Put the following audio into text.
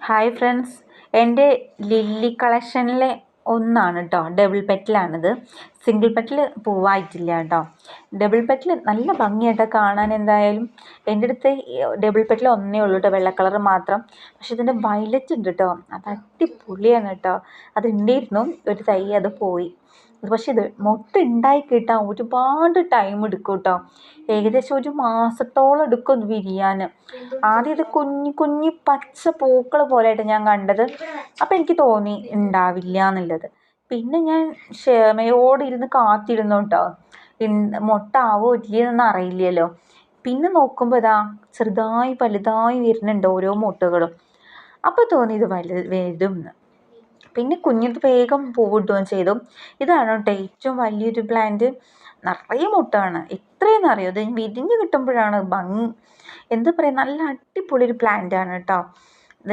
Hi friends, എൻ്റെ lily കളക്ഷനിലെ ഒന്നാണ് കേട്ടോ. ഡബിൾ പെറ്റലാണിത്. സിംഗിൾ പെറ്റൽ പൂവായിട്ടില്ല കേട്ടോ. ഡബിൾ പെറ്റൽ നല്ല ഭംഗിയായിട്ടോ കാണാൻ. എന്തായാലും എൻ്റെ അടുത്ത് ഡബിൾ പെറ്റൽ ഒന്നേ ഉള്ളൂ കേട്ടോ, വെള്ള കളർ മാത്രം. പക്ഷെ ഇതിൻ്റെ വയലറ്റ് ഉണ്ട് കേട്ടോ, അത് അടിപൊളിയാണ് കേട്ടോ. അത് ഉണ്ടായിരുന്നു ഒരു തൈ, അത് പോയി. പക്ഷെ ഇത് മൊട്ട് ഉണ്ടായി കിട്ടാൻ ഒരുപാട് ടൈം എടുക്കും കേട്ടോ. ഏകദേശം ഒരു മാസത്തോളം എടുക്കും ഇത് വിരിയാൻ. ആദ്യം ഇത് കുഞ്ഞു കുഞ്ഞു പച്ച പൂക്കൾ പോലെയായിട്ട് ഞാൻ കണ്ടത്. അപ്പം എനിക്ക് തോന്നി ഉണ്ടാവില്ല എന്നുള്ളത്. പിന്നെ ഞാൻ ക്ഷമയോടിരുന്ന് കാത്തിരുന്നു കേട്ടോ. മൊട്ടാവോ ഇല്ലയെന്നൊന്നും അറിയില്ലല്ലോ. പിന്നെ നോക്കുമ്പോൾ ഇതാ ചെറുതായി വലുതായി വരുന്നുണ്ട് ഓരോ മൊട്ടുകളും. അപ്പോൾ തോന്നി ഇത് വരും എന്ന്. പിന്നെ കുഞ്ഞിത് വേഗം പൂവിടുകയും ചെയ്തു. ഇതാണ് കേട്ടോ ഏറ്റവും വലിയൊരു പ്ലാന്റ്. നിറയെ മുട്ടാണ്. എത്രയെന്ന് അറിയോ, ഇത് വിരിഞ്ഞ് കിട്ടുമ്പോഴാണ് ഭംഗി. എന്താ പറയുക, നല്ല അടിപൊളി ഒരു പ്ലാന്റ് ആണ് കേട്ടോ.